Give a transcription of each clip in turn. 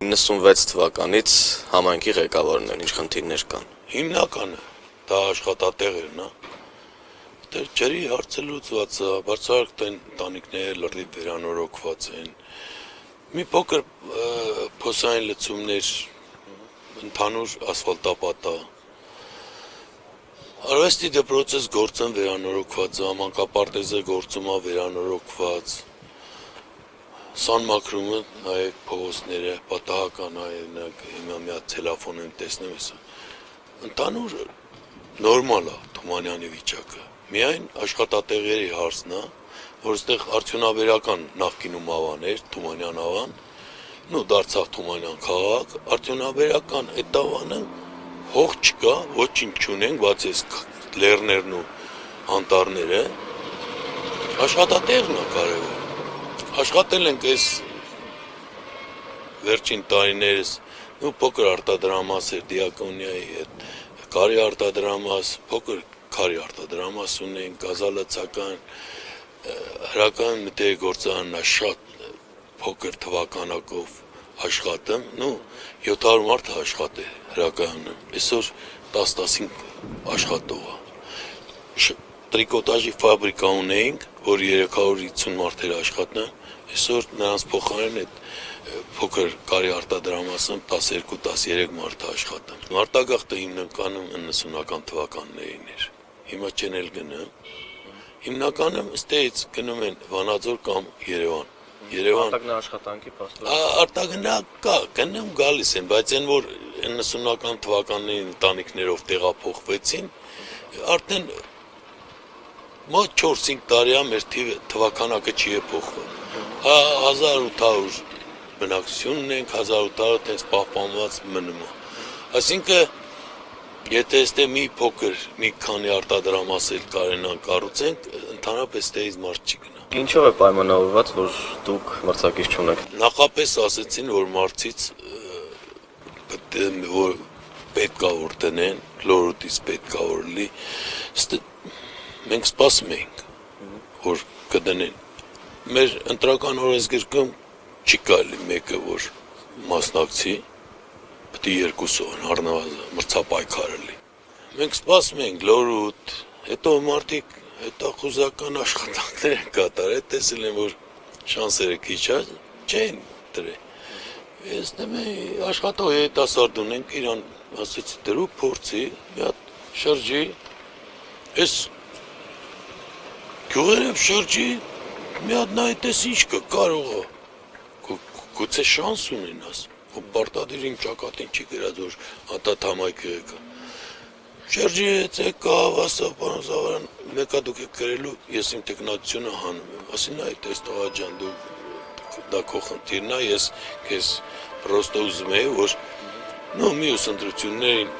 96 թվականից համայնքի ղեկավարն են, ինչ խնդիրներ կան։ Հիմնականը դա աշխատատեղերն է։ Դեռ ջրի հարցը լուծված է, բարձրահարկ ընտանիքները լրիվ վերանորոգված են։ Մի փոքր փոսային լցումներ, ընդհանուր ասֆալտապատ է։ Արվեստի դպրոցը գործն վերանորոգված է, մանկապարտեզը գործում է վերանորոգված։ Սանմակրումը նայեք փողոցները, պատահական է, հիմա մի հատ տելեֆոն եմ տեսնում ես։ Ընդհանուր նորմալ է Թումանյանի վիճակը։ Միայն աշխատատեղերի հարցն է, որ այստեղ արդյունաբերական նախկինում ավան էր, Թումանյան ավան, դարձավ Թումանյան քաղաք, արդյունաբերական այդ ավանը հող չկա, ոչինչ չունենք, բացի լեռներն ու անտառները, աշխատատեղն է կարևոր։ Աշխատել ենք այս վերջին տարիներս, փոքր արտադրամաս էր Դիակոնիայի հետ, կարի արտադրամաս, փոքր քարի արտադրամաս ունենք, գազալացական, հրական մտերգործարանն է շատ փոքր թվականակով աշխատում, 700 մարդ աշխատել հրակայանում, այսօր 10-15 աշխատող է։ Տրիկոտաժի ֆաբրիկա ունեինք, որ 350 մարդեր աշխատան, այսօր նրանց փոխարեն այդ փոքր կարի արտադրամասում 12-13 մարդ աշխատում։ Մարտագաղթը հիմնականում 90-ական թվականներին էր, հիմա չեն էլ գնում, հիմնականում ստեղից գնում են Վանաձոր կամ Երևան։ Արտագնա աշխատանքի փաստորեն։ Արտագնա կա, գնում գալիս են, բայց այն որ 90-ական թվականների ընտանիքներով տեղափոխվեցին, արդեն մոտ 4-5 տարի է մեր թվականակը չի է փոխվում։ 1800 բնակչություն ունենք, 1800 տենց պահպանված մնում է։ Այսինքն, եթե այստեղ մի փոքր, մի քանի արտադրամասել կարենան կառուցենք, ընդհանրապես այստեղից մարդ չի գնա։ Ինչով է պայմանավորված, որ դուք մրցակից չունեք։ Նախապես ասեցին, որ մարդից որ պետքա որ տնեն, լորոտից պետքա որ լի, մենք սպասում էինք, որ կդնեն։ Մեր ընտրական օրենսգրքում չի կարելի մեկը, որ մասնակցի, պետք է 2 առնվազն մրցապայքարը լի։ Մենք սպասում էինք լորոտ, հետո մարդիկ հետախուզական աշխատանքներ են կատարել, տեսել են, որ շանսերը քիչ է, չեն դրել։ Ես աշխատող երիտասարդ ունենք, իրան ասեցի դրու փորձի, մի հատ շրջի, ես գյուղերև շրջի, մի հատ նայտես ինչ կա, կարող է, գուցե շանս ունենաս, պարտադիր իմ ճակատին չի գրած, որ ատատ համայքը եկա։ Շրջի հետ եկա, ասա, պարոն Զավարյան, մեկա դուք եք գրելու, ես իմ տեխնատությունը հանում եմ, ասին այդ ես տղա ջան, դա քո խնդիրն է, ես քեզ պրոստը ուզում էի, որ մյուս ընտրություններին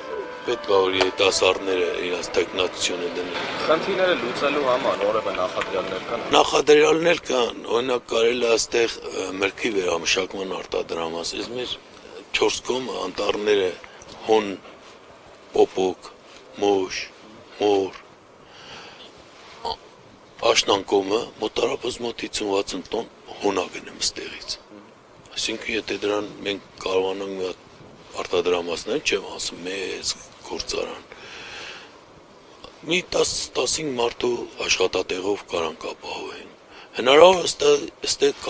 պետք է որ երիտասարդները իրենց տեխնատությունը դնեն։ Խնդիրները լուծելու համար որևէ նախադրյալներ կան։ Նախադրյալներ կան, օրինակ կարելի է այստեղ մրգի վերամշակման արտադրամաս, այս մեր 4 կողմը անտառները հոն, պոպոկ, մոշ, մոր, աշնանկոմը մոտարապես մոտ 50-60 տոն հոնա գնում ստեղից։ Այսինքն եթե դրան մենք կարողանանք մի հատ արտադրամասներ, չեմ ասում, մեծ գործարան, մի 10-15 մարդու աշխատատեղով կարանք ապահովեն։ Հնարավոր այստեղ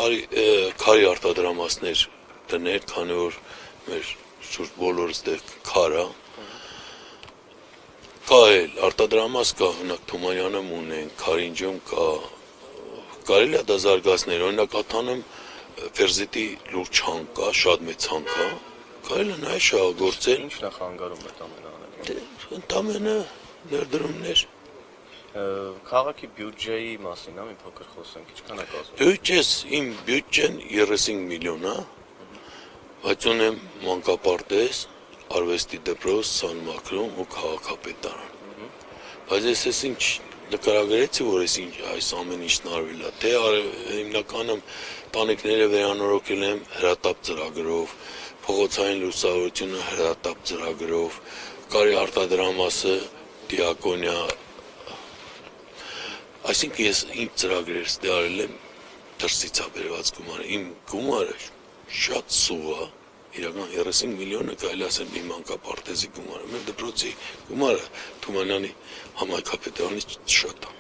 քարի արտադրամասներ դնել, քանի որ մեր շուրջ բոլորը այստեղ քար է։ Կա էլ արտադրամաս կա, օրինակ Թումանյանում ունենք, Քարինջում կա, կարելի է դա զարգացնել, օրինակ Աթանում Ֆերզիտի լուրջ հանք կա, շատ մեծ հանք կա, կարելի է նաև շահագործել։ Ինչն է խանգարում այդ ամենը անել։ Ընդամենը ներդրումներ։ Քաղաքի բյուջեի մասին մի փոքր խոսենք, ինչքան է կազմում։ Բյուջես, իմ բյուջեն 35 միլիոն է, բայց ունեմ մանկապարտեզ, արվեստի դպրոց, սանմակրում ու քաղաքապետարան։ Բայց ես ինչ նկարագրեցի, որ այս ամեն ինչն արվել է, թե հիմնականում տանիքները վերանորոգել եմ հրատապ ծրագրով, փողոցային լուսավորությունը հրատապ ծրագրով, կարի արտադրամասը Դիակոնիա, այսինքն ես իմ ծրագրերս դարել եմ դրսից ա բերված գումարը, իմ գումարը շատ սուղ է, իրական 35 միլիոնը կարելի ասել մի մանկապարտեզի գումարը, մեր դպրոցի գումարը Թումանյանի համայնքապետարանի շատ է։